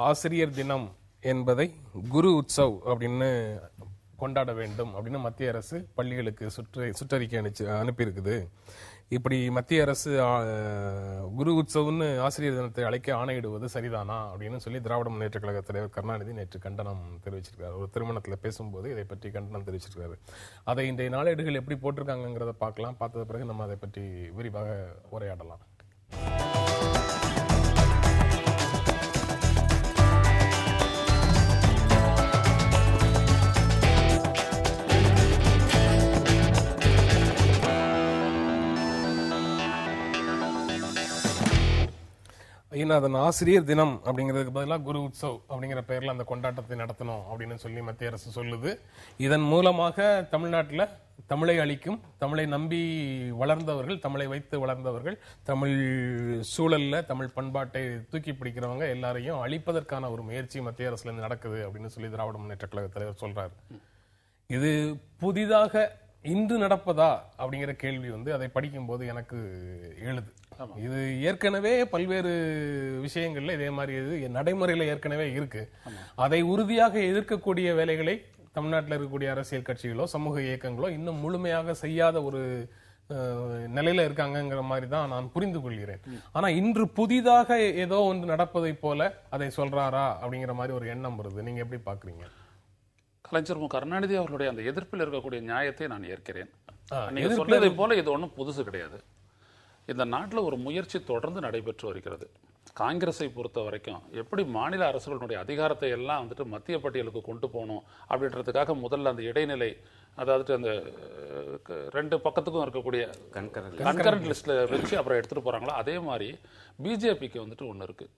ஆசிரியர் தினம் என்பதை குரு உற்சவ் அப்படின்னு கொண்டாட வேண்டும் அப்படின்னு மத்திய அரசு பள்ளிகளுக்கு சுற்றறிக்கை அனுப்பியிருக்குது. இப்படி மத்திய அரசு குரு உற்சவ்னு ஆசிரியர் தினத்தை அழைக்க ஆணையிடுவது சரிதானா அப்படின்னு சொல்லி திராவிட முன்னேற்ற கழக தலைவர் கருணாநிதி நேற்று கண்டனம் தெரிவிச்சிருக்காரு. ஒரு திருமணத்தில் பேசும்போது இதை பற்றி கண்டனம் தெரிவிச்சிருக்காரு. அதை இன்றைய நாளேடுகள் எப்படி போட்டிருக்காங்கிறத பார்க்கலாம். பார்த்த பிறகு நம்ம அதை பற்றி விரிவாக உரையாடலாம். அதன் ஆசிரியர் தினம் அப்படிங்கிறதுக்கு பதிலாக குரு உற்சவ் அப்படிங்கிற பெயர்ல அந்த கொண்டாட்டத்தை நடத்தணும் அப்படின்னு சொல்லி மத்திய அரசு சொல்லுது. இதன் மூலமாக தமிழ்நாட்டில் தமிழை அளிக்கும், தமிழை நம்பி வளர்ந்தவர்கள், தமிழை வைத்து வளர்ந்தவர்கள், தமிழ் சூழல்ல தமிழ் பண்பாட்டை தூக்கி பிடிக்கிறவங்க எல்லாரையும் அழிப்பதற்கான ஒரு முயற்சி மத்திய அரசுல இருந்து நடக்குது அப்படின்னு சொல்லி திராவிட முன்னேற்ற கழக தலைவர் சொல்றாரு. இது புதிதாக இன்று நடப்பதா அப்படிங்கிற கேள்வி அதை படிக்கும் போது எனக்கு எழுது. இது ஏற்கனவே பல்வேறு விஷயங்கள்ல இதே மாதிரி நடைமுறையில ஏற்கனவே இருக்கு. அதை உறுதியாக எதிர்க்கக்கூடிய வேலைகளை தமிழ்நாட்டில் இருக்கக்கூடிய அரசியல் கட்சிகளோ சமூக இயக்கங்களோ இன்னும் முழுமையாக செய்யாத ஒரு நிலையில இருக்காங்கிற மாதிரி தான் நான் புரிந்து கொள்கிறேன். ஆனா இன்று புதிதாக ஏதோ ஒன்று நடப்பதை போல அதை சொல்றாரா அப்படிங்கிற மாதிரி ஒரு எண்ணம் வருது. நீங்க எப்படி பாக்குறீங்க? கலைஞர் கருணாநிதி அவர்களுடைய அந்த எதிர்ப்பில் இருக்கக்கூடிய நியாயத்தை நான் ஏற்கிறேன். நீங்க சொன்னதை போல இது ஒன்றும் புதுசு கிடையாது. இந்த நாட்டில் ஒரு முயற்சி தொடர்ந்து நடைபெற்று வருகிறது. காங்கிரஸை பொறுத்த வரைக்கும் எப்படி மாநில அரசுகளுடைய அதிகாரத்தை எல்லாம் மத்திய பட்டியலுக்கு கொண்டு போகணும் அப்படின்றதுக்காக முதல்ல அந்த இடைநிலை, அதாவது அந்த 2 பக்கத்துக்கும் இருக்கக்கூடிய கன்கரண்ட் லிஸ்ட்ல வச்சு அப்புறம் எடுத்துட்டு போறாங்களோ, அதே மாதிரி பிஜேபிக்கு ஒன்று இருக்கு,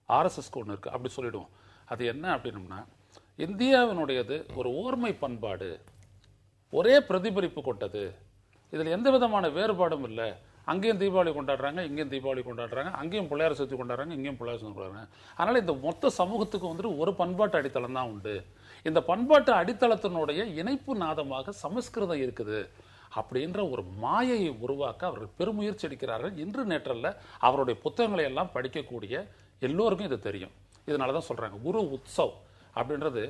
ஆர்எஸ்எஸ்க்கு ஒன்று இருக்கு. அப்படி சொல்லிடுவோம். அது என்ன அப்படின்னம்னா, இந்தியாவினுடையது ஒரு ஓர்மை பண்பாடு, ஒரே பிரதிபலிப்பு கொண்டது, இதில் எந்த விதமான வேறுபாடும் இல்லை. அங்கேயும் தீபாவளி கொண்டாடுறாங்க, இங்கேயும் தீபாவளி கொண்டாடுறாங்க, அங்கேயும் பிள்ளையார் சதுர்த்தி கொண்டாடுறாங்க, இங்கேயும் பிள்ளையார் சதுர்த்தி கொண்டாடுறாங்க. அதனால இந்த மொத்த சமூகத்துக்கு ஒரு பண்பாட்டு அடித்தளம் தான் உண்டு. இந்த பண்பாட்டு அடித்தளத்தினுடைய இணைப்பு நாதமாக சமஸ்கிருதம் இருக்குது அப்படின்ற ஒரு மாயையை உருவாக்க அவர்கள் பெருமுயற்சி எடுக்கிறார்கள். இன்று நேற்றல்ல, அவருடைய புத்தகங்களை எல்லாம் படிக்கக்கூடிய எல்லோருக்கும் இது தெரியும். இதனாலதான் சொல்றாங்க குரு உற்சவ் அப்படின்றது.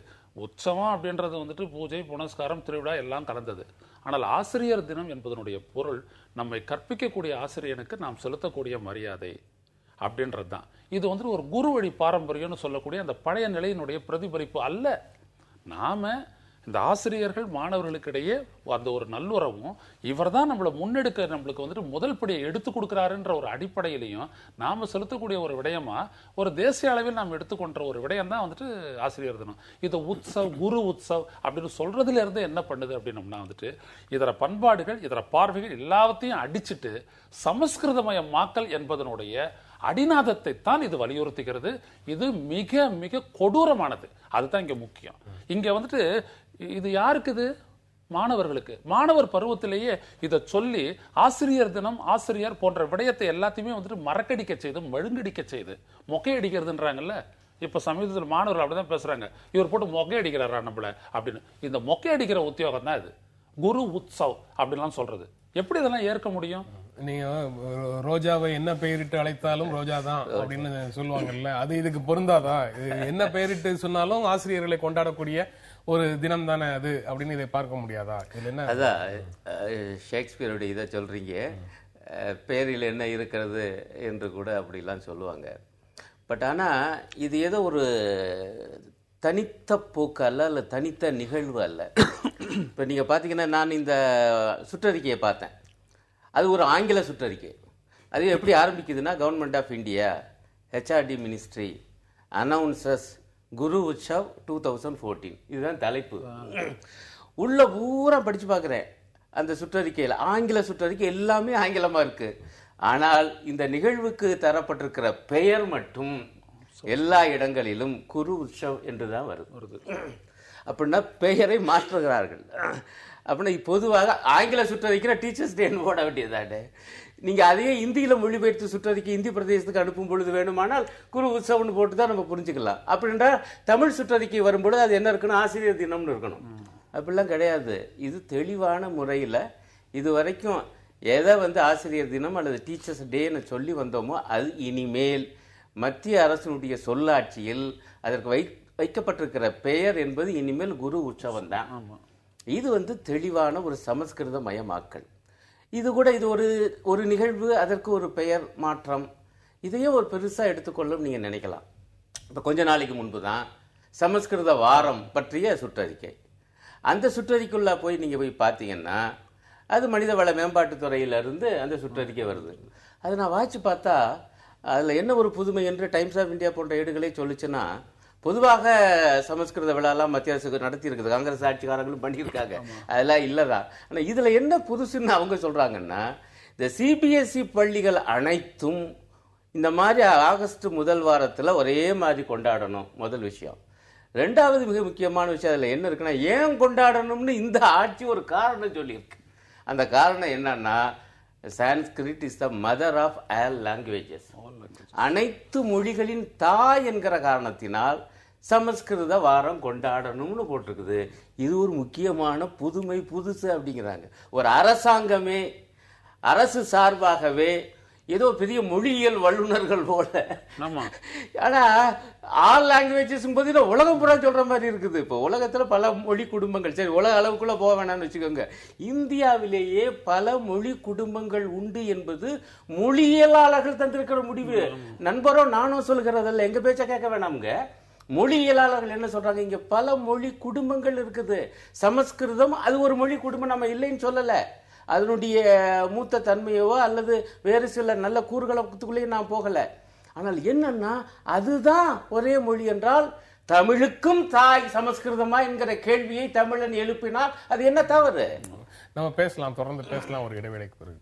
உற்சவம் அப்படின்றது பூஜை, புனஸ்காரம், திருவிழா எல்லாம் கலந்தது. ஆனால் ஆசிரியர் தினம் என்பதனுடைய பொருள் நம்மை கற்பிக்கக்கூடிய ஆசிரியனுக்கு நாம் செலுத்தக்கூடிய மரியாதை அப்படின்றது தான். இது ஒரு குரு வழி பாரம்பரியம்னு சொல்லக்கூடிய அந்த பழைய நிலையினுடைய பிரதிபலிப்பு அல்ல. நாம இந்த ஆசிரியர்கள் மாணவர்களுக்கிடையே அந்த ஒரு நல்லுறவும், இவர் தான் நம்மளை முன்னெடுக்க நம்மளுக்கு முதல் படியை எடுத்து கொடுக்கிறாருன்ற ஒரு அடிப்படையிலையும் நாம செலுத்தக்கூடிய ஒரு விடயமா ஒரு தேசிய அளவில் நாம் எடுத்துக்கொண்ட ஒரு விடயம் தான் ஆசிரியர் தினம். இது உற்சவ், குரு உற்சவ் அப்படின்னு சொல்றதுல இருந்து என்ன பண்ணுது அப்படின்னம்னா இதர பண்பாடுகள், இதர பார்வைகள் எல்லாத்தையும் அடிச்சுட்டு சமஸ்கிருதமயமாக்கல் என்பதனுடைய அடிநாதத்தை தான் இது வலியுறுத்துகிறது. இது மிக மிக கொடூரமானது. அதுதான் இங்க முக்கியம். இங்க இது யாருக்கு? இது மாணவர்களுக்கு. மாணவர் பருவத்திலேயே இதை சொல்லி ஆசிரியர் தினம், ஆசிரியர் போன்ற விடயத்தை எல்லாத்தையுமே மறக்கடிக்க செய்து, மழுங்கடிக்க செய்து, மொக்கையடிக்கிறதுன்றாங்கல்ல. இப்ப சமீபத்தில் மாணவர்கள் அப்படிதான் பேசுறாங்க, இவர் போட்டு மொக்கையடிக்கிறாரா நம்மள அப்படின்னு. இந்த மொக்கையடிக்கிற உத்தியோகம் தான் இது குரு உற்சவ் அப்படின்லாம் சொல்றது. எப்படி இதெல்லாம் ஏற்க முடியும்? நீங்க ரோஜாவை என்ன பெயரிட்டு அழைத்தாலும் ரோஜா தான் அப்படின்னு சொல்லுவாங்கல்ல, அது இதுக்கு பொருந்தாதா? என்ன பெயரிட்டு சொன்னாலும் ஆசிரியர்களை கொண்டாடக்கூடிய ஒரு தினம் தானே அது அப்படின்னு இதை பார்க்க முடியாதா? இதுல என்ன? அதான் ஷேக்ஸ்பியருடைய இதை சொல்றீங்க, பேரில் என்ன இருக்கிறது என்று கூட அப்படிலாம் சொல்லுவாங்க. பட் ஆனா இது ஏதோ ஒரு தனித்த போக்கு அல்ல தனித்த நிகழ்வு அல்ல. இப்போ நீங்க பாத்தீங்கன்னா, நான் இந்த சுற்றறிக்கையை பார்த்தேன். அது ஒரு ஆங்கில சுற்றறிக்கை. அது எப்படி ஆரம்பிக்குதுன்னா, government of India HRD ministry announces Guru Utsav 2014. இதுதான் தலைப்பு. உள்ள பூரா படிச்சு பார்க்குறேன். அந்த சுற்றறிக்கையில் ஆங்கில சுற்றறிக்கை எல்லாமே ஆங்கிலமா இருக்கு. ஆனால் இந்த நிகழ்வுக்கு தரப்பட்டிருக்கிற பெயர் மட்டும் எல்லா இடங்களிலும் குரு உற்சவ் என்றுதான் வருது. அப்படின்னா பெயரை மாற்றுகிறார்கள். அப்படின்னா பொதுவாக ஆங்கில சுற்றறிக்கை டீச்சர்ஸ் டேன்னு போட வேண்டியதானே. நீங்க அதையே இந்தியில மொழிபெயர்த்து சுற்றறிக்கை இந்தி பிரதேசத்துக்கு அனுப்பும் பொழுது வேணுமானால் குரு உற்சவம்னு போட்டு தான் நம்ம புரிஞ்சுக்கலாம். அப்படின்றா தமிழ் சுற்றறிக்கை வரும்பொழுது அது என்ன இருக்கணும்? ஆசிரியர் தினம்னு இருக்கணும். அப்படிலாம் கிடையாது. இது தெளிவான முறையில் இது வரைக்கும் எதை ஆசிரியர் தினம் அல்லது டீச்சர்ஸ் டேன்னு சொல்லி வந்தோமோ அது இனிமேல் மத்திய அரசினுடைய சொல்லாட்சியில் அதற்கு வைக்கப்பட்டிருக்கிற பெயர் என்பது இனிமேல் குரு உற்சவம் தான். இது தெளிவான ஒரு சமஸ்கிருத மயமாக்கல். இது கூட இது ஒரு நிகழ்வு, அதற்கு ஒரு பெயர் மாற்றம், இதையே ஒரு பெருசாக எடுத்துக்கொள்ளும் நீங்கள் நினைக்கலாம். இப்போ கொஞ்ச நாளைக்கு முன்பு தான் சமஸ்கிருத வாரம் பற்றிய சுற்றறிக்கை. அந்த சுற்றறிக்கைக்குள்ளே போய் நீங்கள் போய் பார்த்தீங்கன்னா அது மனிதவள மேம்பாட்டுத்துறையிலிருந்து அந்த சுற்றறிக்கை வருது. அதை நான் வாய்ச்சி பார்த்தா அதில் என்ன ஒரு புதுமை என்று டைம்ஸ் ஆஃப் இந்தியா போன்ற ஏடுகளே சொல்லிச்சுன்னா, பொதுவாக சமஸ்கிருத விழாலாம் மத்திய அரசு நடத்தி இருக்குது, காங்கிரஸ் ஆட்சிக்காரங்களும் பண்ணியிருக்காங்க, அதெல்லாம் இல்லைதான். ஆனால் இதில் என்ன புதுசுன்னு அவங்க சொல்கிறாங்கன்னா, இந்த சிபிஎஸ்இ பள்ளிகள் அனைத்தும் இந்த மாதிரி ஆகஸ்ட் முதல் வாரத்தில் ஒரே மாதிரி கொண்டாடணும், முதல் விஷயம். ரெண்டாவது மிக முக்கியமான விஷயம் அதில் என்ன இருக்குன்னா, ஏன் கொண்டாடணும்னு இந்த ஆட்சி ஒரு காரணம் சொல்லியிருக்கு. அந்த காரணம் என்னன்னா, Sanskrit is the mother of all languages, அனைத்து மொழிகளின் தாய் என்கிற காரணத்தினால் சமஸ்கிருத வாரம் கொண்டாடணும்னு போட்டிருக்குது. இது ஒரு முக்கியமான புதுமை, புதுசு அப்படிங்கிறாங்க. ஒரு அரசாங்கமே அரசு சார்பாகவே ஏதோ பெரிய மொழியியல் வல்லுநர்கள் போல, ஆனா ஆல் லாங்குவேஜஸ் போது உலகம் பூரா சொல்ற மாதிரி இருக்குது. இப்போ உலகத்துல பல மொழி குடும்பங்கள், சரி உலக அளவுக்குள்ள போக வேணாம்னு வச்சுக்கோங்க, இந்தியாவிலேயே பல மொழி குடும்பங்கள் உண்டு என்பது மொழியியலாளர்கள் தந்திருக்கிற முடிவு. நண்பரோ நானும் சொல்லுகிறதில்ல, எங்க பேச்ச கேட்க வேணாமுங்க. மொழியியலாளர்கள் என்ன சொல்றாங்க, இங்க பல மொழி குடும்பங்கள் இருக்குது. சமஸ்கிருதம் அது ஒரு மொழி குடும்பம், நம்ம இல்லைன்னு சொல்லல. அதனுடைய மூத்த தன்மையவோ அல்லது வேறு சில நல்ல கூறுகளுக்குள்ளேயே நான் போகல. ஆனால் என்னன்னா, அதுதான் ஒரே மொழி என்றால் தமிழுக்கும் தாய் சமஸ்கிருதமா என்கிற கேள்வியை தமிழன் எழுப்பினால் அது என்ன தவறு? நம்ம பேசலாம், தொடர்ந்து பேசலாம் ஒரு இடைவேளைக்கு பிறகு.